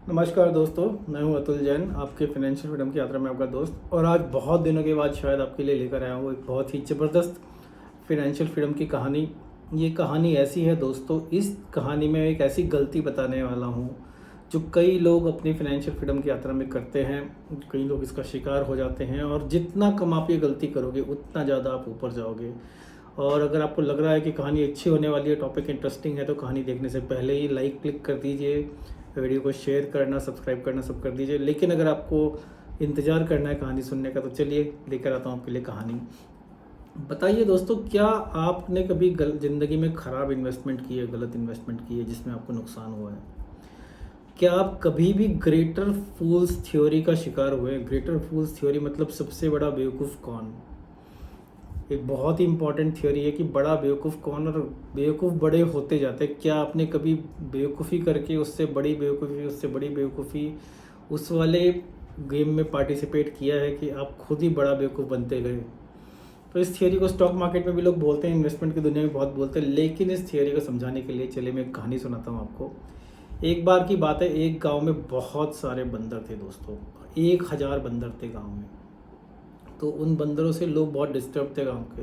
नमस्कार दोस्तों, मैं हूं अतुल जैन, आपके फाइनेंशियल फ्रीडम की यात्रा में आपका दोस्त। और आज बहुत दिनों के बाद शायद आपके लिए लेकर आया हूं एक बहुत ही ज़बरदस्त फाइनेंशियल फ्रीडम की कहानी। ये कहानी ऐसी है दोस्तों, इस कहानी में एक ऐसी गलती बताने वाला हूं जो कई लोग अपनी फाइनेंशियल फ्रीडम की यात्रा में करते हैं। कई लोग इसका शिकार हो जाते हैं और जितना कम आप ये गलती करोगे उतना ज़्यादा आप ऊपर जाओगे। और अगर आपको लग रहा है कि कहानी अच्छी होने वाली है, टॉपिक इंटरेस्टिंग है, तो कहानी देखने से पहले ही लाइक क्लिक कर दीजिए, वीडियो को शेयर करना, सब्सक्राइब करना सब कर दीजिए। लेकिन अगर आपको इंतज़ार करना है कहानी सुनने का, तो चलिए लेकर आता हूँ आपके लिए कहानी। बताइए दोस्तों, क्या आपने कभी ज़िंदगी में ख़राब इन्वेस्टमेंट की है, गलत इन्वेस्टमेंट की है जिसमें आपको नुकसान हुआ है? क्या आप कभी भी ग्रेटर फूल्स थ्योरी का शिकार हुए हैं? ग्रेटर फूल्स थ्योरी मतलब सबसे बड़ा बेवकूफ़ कौन। एक बहुत ही इंपॉर्टेंट थ्योरी है कि बड़ा बेवकूफ़ कौन, और बेवकूफ़ बड़े होते जाते हैं। क्या आपने कभी बेवकूफ़ी करके उससे बड़ी बेवकूफ़ी, उससे बड़ी बेवकूफ़ी, उस वाले गेम में पार्टिसिपेट किया है कि आप खुद ही बड़ा बेवकूफ़ बनते गए? तो इस थियोरी को स्टॉक मार्केट में भी लोग बोलते हैं, इन्वेस्टमेंट की दुनिया में बहुत बोलते हैं। लेकिन इस थियोरी को समझाने के लिए चलिए मैं एक कहानी सुनाता हूँ आपको। एक बार की बात है, एक गांव में बहुत सारे बंदर थे दोस्तों। 1000 बंदर थे गांव में। तो उन बंदरों से लोग बहुत डिस्टर्ब थे गांव के।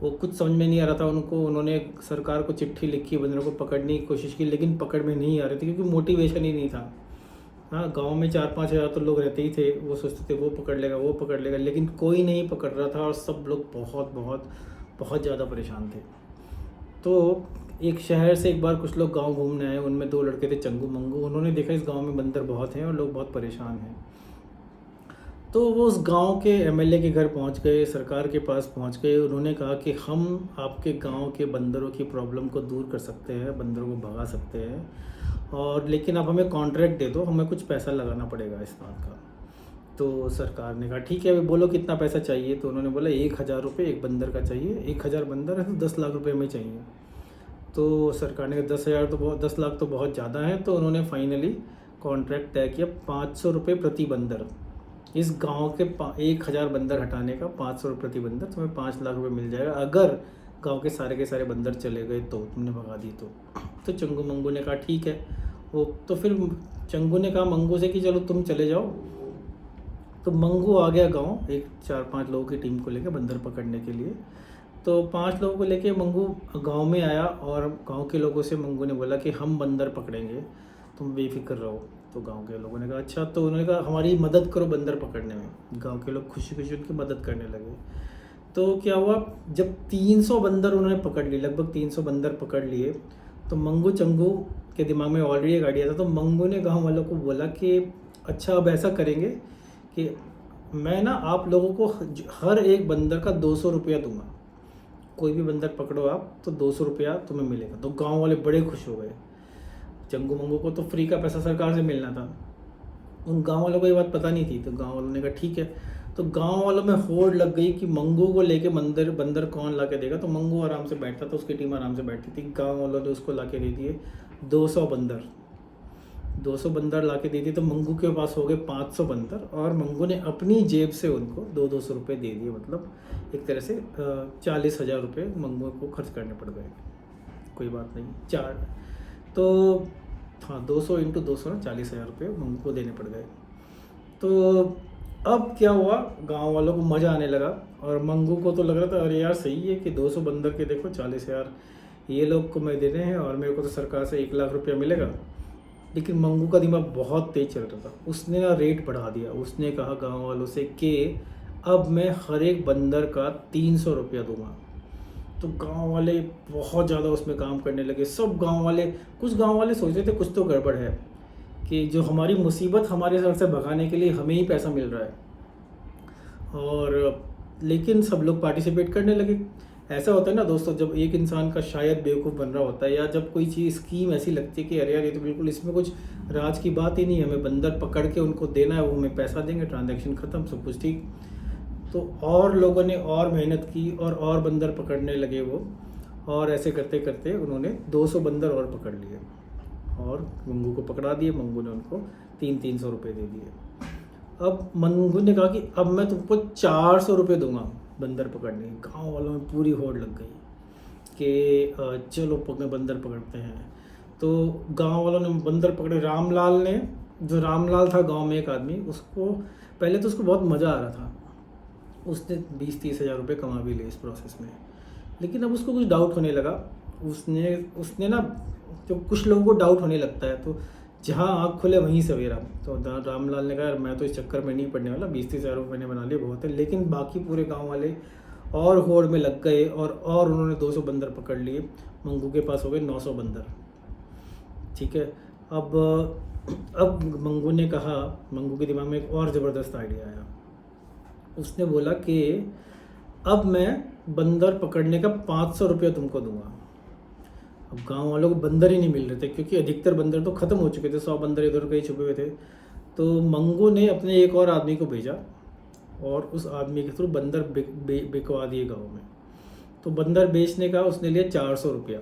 वो कुछ समझ में नहीं आ रहा था उनको। उन्होंने सरकार को चिट्ठी लिखी, बंदरों को पकड़ने की कोशिश की, लेकिन पकड़ में नहीं आ रहे थे क्योंकि मोटिवेशन ही नहीं था। हाँ, गांव में 4-5 हज़ार तो लोग रहते ही थे। वो सोचते थे वो पकड़ लेगा, वो पकड़ लेगा, लेकिन कोई नहीं पकड़ रहा था और सब लोग बहुत बहुत बहुत ज़्यादा परेशान थे। तो एक शहर से एक बार कुछ लोग गांव घूमने आए। उनमें 2 लड़के थे, चंगू मंगू। उन्होंने देखा इस गांव में बंदर बहुत हैं और लोग बहुत परेशान हैं। तो वो उस गांव के एमएलए के घर पहुंच गए, सरकार के पास पहुंच गए। उन्होंने कहा कि हम आपके गांव के बंदरों की प्रॉब्लम को दूर कर सकते हैं, बंदरों को भगा सकते हैं, और लेकिन आप हमें कॉन्ट्रैक्ट दे दो, हमें कुछ पैसा लगाना पड़ेगा इस बात का। तो सरकार ने कहा ठीक है, अभी बोलो कितना पैसा चाहिए। तो उन्होंने बोला 1000 रुपये एक बंदर का चाहिए। 1000 बंदर है तो 10 लाख रुपये में चाहिए। तो सरकार ने कहा 10,000 तो बहुत, 10 लाख तो बहुत ज़्यादा है। तो उन्होंने फाइनली कॉन्ट्रैक्ट तय किया, 500 रुपये प्रति बंदर। इस गांव के 1000 बंदर हटाने का 500 रुपये प्रति बंदर, तुम्हें 5 लाख रुपये मिल जाएगा अगर गांव के सारे बंदर चले गए तो, तुमने भगा दी तो चंगू मंगू ने कहा ठीक है। वो तो फिर चंगू ने कहा मंगू से कि चलो तुम चले जाओ। तो मंगू आ गया गांव, एक 4-5 लोगों की टीम को लेकर बंदर पकड़ने के लिए। तो 5 लोगों को लेके मंगू गांव में आया और गांव के लोगों से मंगू ने बोला कि हम बंदर पकड़ेंगे, तुम बेफिक्र रहो। तो गांव के लोगों ने कहा अच्छा। तो उन्होंने कहा हमारी मदद करो बंदर पकड़ने में। गांव के लोग खुशी खुशी उनकी मदद करने लगे। तो क्या हुआ, जब 300 बंदर उन्होंने पकड़ लिए, लगभग 300 बंदर पकड़ लिए, तो मंगू चंगू के दिमाग में ऑलरेडी एक आइडिया था। तो मंगू ने गाँव वालों को बोला कि अच्छा, अब ऐसा करेंगे कि मैं ना आप लोगों को हर एक बंदर का 200 रुपया दूंगा। कोई भी बंदर पकड़ो आप तो 200 रुपया तुम्हें मिलेगा। तो गांव वाले बड़े खुश हो गए। चंगू मंगू को तो फ्री का पैसा सरकार से मिलना था, उन गांव वालों को ये बात पता नहीं थी। तो गांव वालों ने कहा ठीक है। तो गांव वालों में होड़ लग गई कि मंगू को लेके बंदर बंदर कौन ला के देगा। तो मंगू आराम से बैठता था, उसकी टीम आराम से बैठती थी। गांव वालों ने उसको ला के दे दिए 200 बंदर। 200 बंदर ला के दे दिए तो मंगू के पास हो गए 500 बंदर, और मंगू ने अपनी जेब से उनको 200 रुपये दे दिए। मतलब एक तरह से 40,000 रुपये मंगू को खर्च करने पड़ गए। कोई बात नहीं, चार तो हाँ, 200 इंटू 200 ना 40,000 रुपये मंगू को देने पड़ गए। तो अब क्या हुआ, गांव वालों को मज़ा आने लगा और मंगू को तो लग रहा था अरे यार सही है कि 200 बंदर के देखो 40,000 ये लोग को मैं देने हैं और मेरे को तो सरकार से 1 लाख रुपया मिलेगा। लेकिन मंगू का दिमाग बहुत तेज चल रहा था। उसने ना रेट बढ़ा दिया। उसने कहा गांव वालों से कि अब मैं हर एक बंदर का 300 रुपया दूंगा। तो गांव वाले बहुत ज़्यादा उसमें काम करने लगे। सब गांव वाले, कुछ गांव वाले सोच रहे थे कुछ तो गड़बड़ है, कि जो हमारी मुसीबत हमारे सर से भगाने के लिए हमें ही पैसा मिल रहा है। और लेकिन सब लोग पार्टिसिपेट करने लगे। ऐसा होता है ना दोस्तों, जब एक इंसान का शायद बेवकूफ़ बन रहा होता है, या जब कोई चीज़ स्कीम ऐसी लगती है कि अरे यार ये तो बिल्कुल इसमें कुछ राज की बात ही नहीं है, हमें बंदर पकड़ के उनको देना है, वो हमें पैसा देंगे, ट्रांजैक्शन ख़त्म, सब कुछ ठीक। तो और लोगों ने और मेहनत की और बंदर पकड़ने लगे वो। और ऐसे करते करते उन्होंने 200 बंदर और पकड़ लिए और मंगू को पकड़ा दिए। मंगू ने उनको 300 रुपये दे दिए। अब मंगू ने कहा कि अब मैं तुमको 400 रुपये दूंगा बंदर पकड़ने। गांव वालों में पूरी होड़ लग गई कि चलो बंदर पकड़ते हैं। तो गांव वालों ने बंदर पकड़े। रामलाल ने जो रामलाल था गांव में एक आदमी, उसको पहले तो उसको बहुत मज़ा आ रहा था, उसने 20-30 हज़ार रुपये कमा भी लिए इस प्रोसेस में। लेकिन अब उसको कुछ डाउट होने लगा। उसने उसने ना, जो कुछ लोगों को डाउट होने लगता है, तो जहाँ आँख खुले वहीं सवेरा। तो रामलाल ने कहा यार मैं तो इस चक्कर में नहीं पड़ने वाला, 20-30 हज़ार रुपये मैंने बना लिए बहुत है। लेकिन बाकी पूरे गाँव वाले और होड़ में लग गए और उन्होंने 200 बंदर पकड़ लिए। मंगू के पास हो गए 900 बंदर। ठीक है। अब मंगू ने कहा, मंगू के दिमाग में एक और ज़बरदस्त आइडिया आया। उसने बोला कि अब मैं बंदर पकड़ने का 500 रुपया तुमको दूंगा। अब गांव वालों को बंदर ही नहीं मिल रहे थे, क्योंकि अधिकतर बंदर तो ख़त्म हो चुके थे, 100 बंदर इधर कहीं छुपे हुए थे। तो मंगू ने अपने एक और आदमी को भेजा और उस आदमी के थ्रू बंदर बिकवा दिए गाँव में। तो बंदर बेचने का उसने लिया 400 रुपया।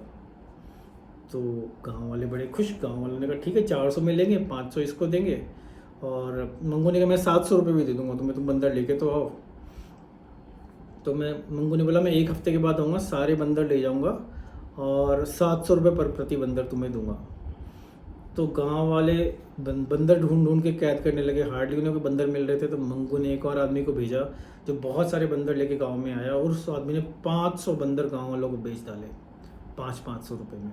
तो गांव वाले बड़े खुश। गांव वालों ने कहा ठीक है 400 में लेंगे, 500 इसको देंगे। और मंगू ने कहा मैं 700 रुपये भी दे दूंगा तुम्हें, तुम बंदर लेके तो आओ। तो मंगू ने बोला मैं 1 हफ्ते के बाद आऊँगा, सारे बंदर ले जाऊँगा और 700 रुपये पर प्रति बंदर तुम्हें दूंगा। तो गांव वाले बंदर ढूंढ ढूंढ के कैद करने लगे, हार्डली उन्हें कोई बंदर मिल रहे थे। तो मंगू ने एक और आदमी को भेजा जो बहुत सारे बंदर लेके गांव में आया, और उस आदमी ने 500 बंदर गांव वालों को बेच डाले 500 रुपये में।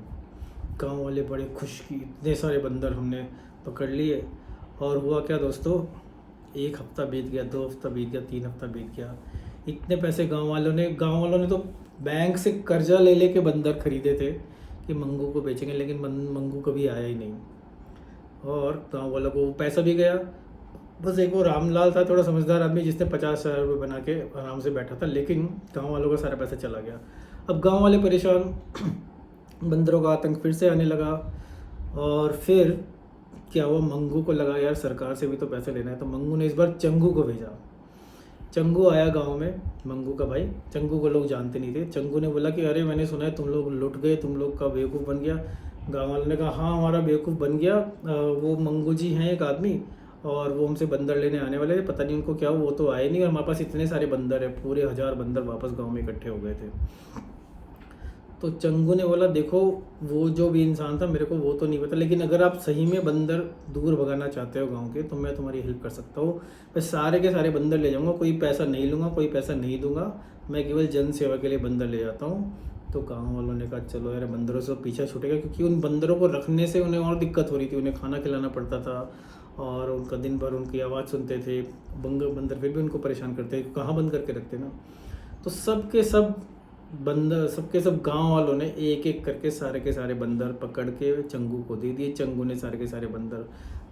गांव वाले बड़े खुश कि इतने सारे बंदर हमने पकड़ लिए। और हुआ क्या दोस्तों, 1 हफ्ता बीत गया, 2 हफ्ता बीत गया, 3 हफ्ता बीत गया। इतने पैसे गांव वालों ने तो बैंक से कर्जा ले लेके बंदर खरीदे थे कि मंगू को बेचेंगे, लेकिन मंगू कभी आया ही नहीं। और गांव वालों को पैसा भी गया। बस एक वो रामलाल था, थोड़ा समझदार आदमी, जिसने 50,000 रुपये बना के आराम से बैठा था, लेकिन गांव वालों का सारा पैसा चला गया। अब गांव वाले परेशान, बंदरों का आतंक फिर से आने लगा। और फिर क्या हुआ, मंगू को लगा यार सरकार से भी तो पैसे लेना है। तो मंगू ने इस बार चंगू को भेजा। चंगू आया गांव में, मंगू का भाई। चंगू को लोग जानते नहीं थे। चंगू ने बोला कि अरे मैंने सुना है तुम लोग लुट गए, तुम लोग का बेवकूफ़ बन गया। गाँव वालों ने कहा हाँ हमारा बेवकूफ़ बन गया, वो मंगू जी हैं एक आदमी, और वो हमसे बंदर लेने आने वाले थे, पता नहीं उनको क्या, वो तो आए नहीं, और हमारे पास इतने सारे बंदर है, पूरे 1000 बंदर वापस गाँव में इकट्ठे हो गए थे। तो चंगू ने बोला देखो वो जो भी इंसान था मेरे को वो तो नहीं पता, लेकिन अगर आप सही में बंदर दूर भगाना चाहते हो गांव के, तो मैं तुम्हारी हेल्प कर सकता हूँ। मैं सारे के सारे बंदर ले जाऊँगा, कोई पैसा नहीं लूँगा, कोई पैसा नहीं दूंगा, मैं केवल जन सेवा के लिए बंदर ले जाता हूँ। तो गाँव वालों ने कहा चलो यार, बंदरों से पीछा छूटेगा, क्योंकि उन बंदरों को रखने से उन्हें और दिक्कत हो रही थी। उन्हें खाना खिलाना पड़ता था और उनका दिन भर उनकी आवाज़ सुनते थे। बंदर फिर भी उनको परेशान करते, कहाँ बंद करके रखते ना। तो सबके सब गांव वालों ने एक एक करके सारे के सारे बंदर पकड़ के चंगू को दे दिए। चंगू ने सारे के सारे बंदर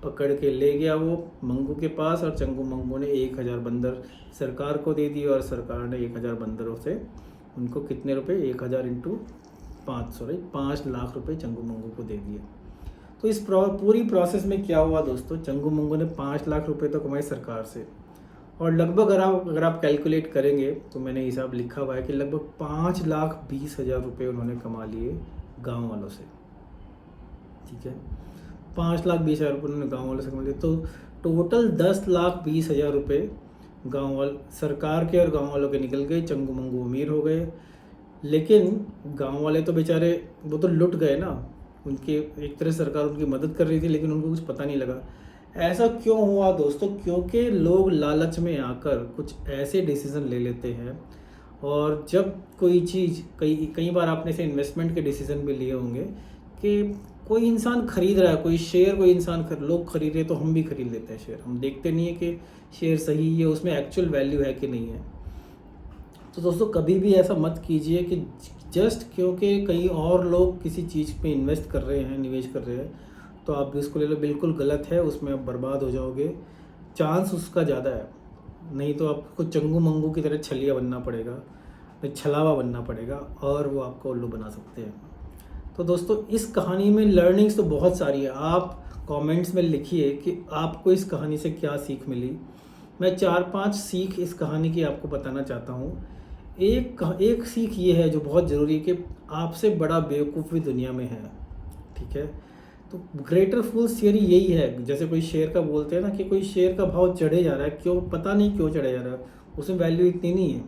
पकड़ के ले गया वो मंगू के पास, और मंगू ने 1000 बंदर सरकार को दे दिए, और सरकार ने 1000 बंदरों से उनको कितने रुपए, 1000 इंटू 5 लाख रुपए चंगू मंगू को दे दिए। तो इस पूरी प्रोसेस में क्या हुआ दोस्तों, चंगू मंगू ने 5 लाख रुपए तो कमाए सरकार से, और लगभग अगर आप कैलकुलेट करेंगे तो मैंने हिसाब लिखा हुआ है कि लगभग 5,20,000 रुपये उन्होंने कमा लिए गांव वालों से। ठीक है, 5,20,000 रुपये उन्होंने गांव वालों से कमा लिए। तो टोटल 10,20,000 रुपये गांव वाल सरकार के और गांव वालों के निकल गए। चंगू मंगू अमीर हो गए। लेकिन गांव वाले तो बेचारे वो तो लुट गए ना। उनके एक तरह सरकार उनकी मदद कर रही थी, लेकिन उनको कुछ पता नहीं लगा। ऐसा क्यों हुआ दोस्तों, क्योंकि लोग लालच में आकर कुछ ऐसे डिसीज़न ले लेते हैं। और जब कोई चीज़, कई बार आपने से इन्वेस्टमेंट के डिसीज़न भी लिए होंगे कि कोई इंसान खरीद रहा है, कोई शेयर कोई इंसान लोग खरीद रहे, तो हम भी खरीद लेते हैं शेयर। हम देखते नहीं है कि शेयर सही है, उसमें एक्चुअल वैल्यू है कि नहीं है। तो दोस्तों कभी भी ऐसा मत कीजिए कि जस्ट क्योंकि कहीं और लोग किसी चीज़ पे इन्वेस्ट कर रहे हैं, निवेश कर रहे हैं, तो आप भी उसको ले लो। बिल्कुल गलत है, उसमें आप बर्बाद हो जाओगे, चांस उसका ज़्यादा है। नहीं तो आपको चंगू मंगू की तरह छलिया बनना पड़ेगा, छलावा बनना पड़ेगा, और वो आपको उल्लू बना सकते हैं। तो दोस्तों इस कहानी में लर्निंग्स तो बहुत सारी है। आप कमेंट्स में लिखिए कि आपको इस कहानी से क्या सीख मिली। मैं 4-5 सीख इस कहानी की आपको बताना चाहता हूँ। एक सीख ये है जो बहुत ज़रूरी है कि आपसे बड़ा बेवकूफ़ भी दुनिया में है। ठीक है, तो ग्रेटर फूल्स थियरी यही है। जैसे कोई शेयर का बोलते हैं ना कि कोई शेयर का भाव चढ़े जा रहा है, क्यों पता नहीं क्यों चढ़े जा रहा है, उसमें वैल्यू इतनी नहीं है।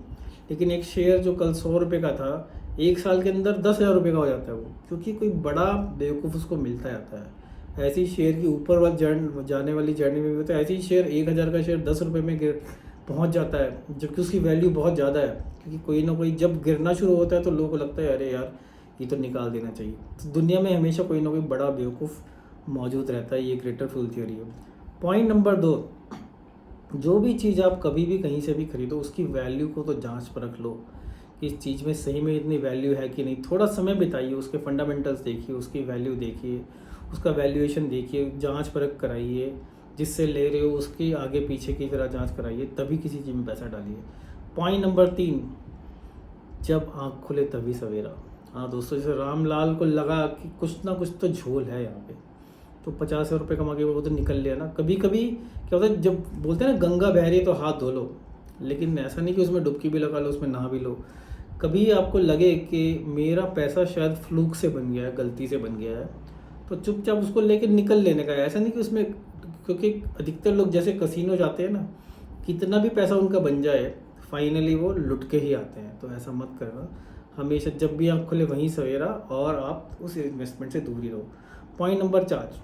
लेकिन एक शेयर जो कल 100 रुपये का था, 1 साल के अंदर 10,000 रुपये का हो जाता है वो, क्योंकि कोई बड़ा बेवकूफ़ उसको मिलता जाता है। ऐसी शेयर की ऊपर वाली जाने वाली जर्नी में भी होता है। ऐसी शेयर 1000 का शेयर 10 रुपये में गिर पहुंच जाता है, जबकि उसकी वैल्यू बहुत ज़्यादा है। क्योंकि कोई ना कोई जब गिरना शुरू होता है तो लोगों को लगता है अरे यार ये तो निकाल देना चाहिए। तो दुनिया में हमेशा कोई ना कोई बड़ा बेवकूफ़ मौजूद रहता है। ये ग्रेटर फूल थ्योरी है। पॉइंट नंबर 2, जो भी चीज़ आप कभी भी कहीं से भी खरीदो उसकी वैल्यू को तो जांच परख लो कि इस चीज़ में सही में इतनी वैल्यू है कि नहीं। थोड़ा समय बिताइए, उसके फंडामेंटल्स देखिए, उसकी वैल्यू देखिए, उसका वैल्यूएशन देखिए, जांच परख कराइए। जिससे ले रहे हो उसकी आगे पीछे की तरह जांच कराइए, तभी किसी चीज़ में पैसा डालिए। पॉइंट नंबर 3, जब आँख खुले तभी सवेरा। हाँ दोस्तों, जैसे रामलाल को लगा कि कुछ ना कुछ तो झोल है यहाँ पे, तो 50 रुपये कमा के वो तो निकल लिया ना। कभी कभी क्या होता है, जब बोलते हैं ना गंगा बह रही है तो हाथ धो लो, लेकिन ऐसा नहीं कि उसमें डुबकी भी लगा लो, उसमें नहा भी लो। कभी आपको लगे कि मेरा पैसा शायद फ्लूक से बन गया है, गलती से बन गया है, तो चुपचाप उसको लेके निकल लेने का है। ऐसा नहीं कि उसमें, क्योंकि अधिकतर लोग जैसे कसिनो जाते हैं ना, कितना भी पैसा उनका बन जाए फाइनली वो लुट के ही आते हैं। तो ऐसा मत करना, हमेशा जब भी आँख खुले वहीं सवेरा, और आप उस इन्वेस्टमेंट से दूर ही रहो। पॉइंट नंबर 4,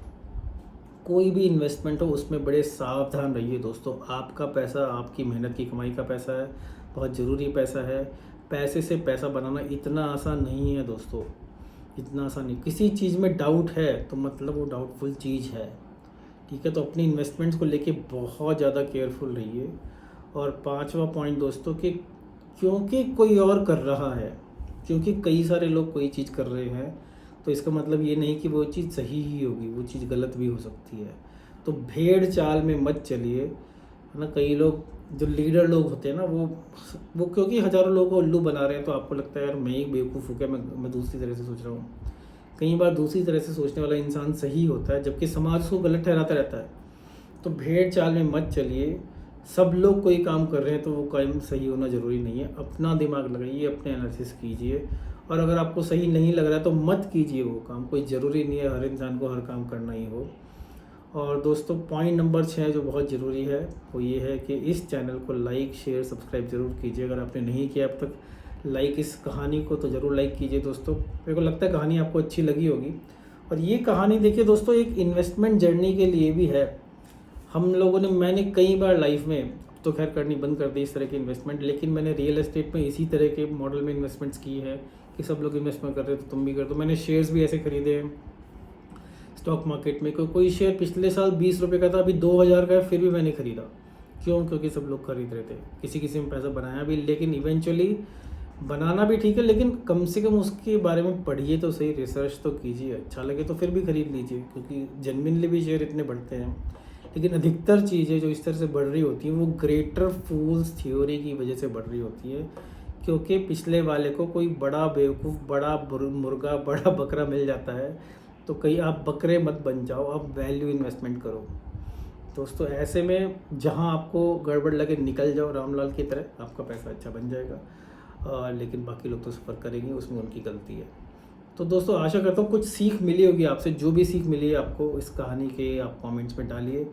कोई भी इन्वेस्टमेंट हो उसमें बड़े सावधान रहिए दोस्तों। आपका पैसा आपकी मेहनत की कमाई का पैसा है, बहुत ज़रूरी पैसा है। पैसे से पैसा बनाना इतना आसान नहीं है दोस्तों, इतना आसान नहीं। किसी चीज़ में डाउट है तो मतलब वो डाउटफुल चीज़ है, ठीक है। तो अपनी इन्वेस्टमेंट्स को लेके बहुत ज़्यादा केयरफुल रहिए। और 5वां पॉइंट दोस्तों, कि क्योंकि कोई और कर रहा है, क्योंकि कई सारे लोग कोई चीज़ कर रहे हैं, तो इसका मतलब ये नहीं कि वो चीज़ सही ही होगी, वो चीज़ गलत भी हो सकती है। तो भेड़ चाल में मत चलिए, है ना। कई लोग जो लीडर लोग होते हैं ना, वो क्योंकि हज़ारों लोगों को उल्लू बना रहे हैं, तो आपको लगता है यार मैं ही बेवकूफ़ हूँ क्या, मैं दूसरी तरह से सोच रहा हूँ। कई बार दूसरी तरह से सोचने वाला इंसान सही होता है, जबकि समाज उसको गलत ठहराता रहता है। तो भेड़ चाल में मत चलिए। सब लोग कोई काम कर रहे हैं तो वो काम सही होना ज़रूरी नहीं है। अपना दिमाग लगाइए, अपने एनालिसिस कीजिए, और अगर आपको सही नहीं लग रहा है तो मत कीजिए वो काम। कोई ज़रूरी नहीं है हर इंसान को हर काम करना ही हो। और दोस्तों पॉइंट नंबर 6 जो बहुत ज़रूरी है वो ये है कि इस चैनल को लाइक शेयर सब्सक्राइब ज़रूर कीजिए। अगर आपने नहीं किया अब तक लाइक इस कहानी को, तो ज़रूर लाइक कीजिए दोस्तों। मेरे को लगता है कहानी आपको अच्छी लगी होगी। और ये कहानी देखिए दोस्तों, एक इन्वेस्टमेंट जर्नी के लिए भी है। हम लोगों ने, मैंने कई बार लाइफ में, तो खैर करनी बंद कर दी इस तरह की इन्वेस्टमेंट, लेकिन मैंने रियल एस्टेट में इसी तरह के मॉडल में इन्वेस्टमेंट्स की है कि सब लोग इन्वेस्टमेंट कर रहे हैं तो तुम भी कर दो। मैंने शेयर्स भी ऐसे खरीदे हैं स्टॉक मार्केट में। कोई शेयर पिछले साल 20 रुपये का था, अभी 2000 का है, फिर भी मैंने खरीदा। क्यों? क्योंकि सब लोग खरीद रहे थे। किसी किसी में पैसा बनाया भी, लेकिन इवेंचुअली बनाना भी ठीक है, लेकिन कम से कम उसके बारे में पढ़िए तो सही, रिसर्च तो कीजिए। अच्छा लगे तो फिर भी खरीद लीजिए, क्योंकि जेन्युइनली भी शेयर इतने बढ़ते हैं। लेकिन अधिकतर चीज़ें जो इस तरह से बढ़ रही होती हैं वो ग्रेटर फूल्स थ्योरी की वजह से बढ़ रही होती है, क्योंकि पिछले वाले को कोई बड़ा बेवकूफ़, बड़ा मुर्गा, बड़ा बकरा मिल जाता है। तो कहीं आप बकरे मत बन जाओ, आप वैल्यू इन्वेस्टमेंट करो दोस्तों। ऐसे में जहां आपको गड़बड़ लगे निकल जाओ, रामलाल की तरह, आपका पैसा अच्छा बन जाएगा। लेकिन बाकी लोग तो सफ़र करेंगे, उसमें उनकी गलती है। तो दोस्तों आशा करता हूँ कुछ सीख मिली होगी आपसे। जो भी सीख मिली है आपको इस कहानी के, आप कमेंट्स में डालिए।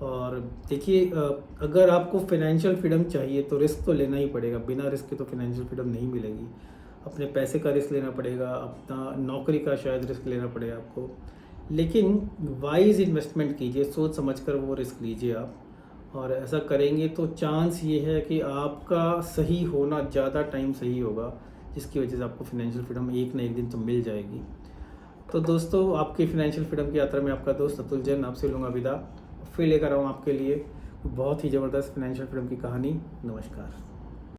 और देखिए, अगर आपको फाइनेंशियल फ्रीडम चाहिए तो रिस्क तो लेना ही पड़ेगा। बिना रिस्क के तो फाइनेंशियल फ्रीडम नहीं मिलेगी। अपने पैसे का रिस्क लेना पड़ेगा, अपना नौकरी का शायद रिस्क लेना पड़ेगा आपको, लेकिन वाइज इन्वेस्टमेंट कीजिए, सोच समझकर वो रिस्क लीजिए आप। और ऐसा करेंगे तो चांस ये है कि आपका सही होना ज़्यादा टाइम सही होगा, जिसकी वजह से आपको फाइनेंशियल फ्रीडम एक ना एक दिन तो मिल जाएगी। तो दोस्तों, आपकी फाइनेंशियल फ्रीडम की यात्रा में आपका दोस्त अतुल जैन आपसे लूँगा विदा। फिर लेकर आऊँ आपके लिए बहुत ही ज़बरदस्त फाइनेंशियल फ्रीडम की कहानी। नमस्कार।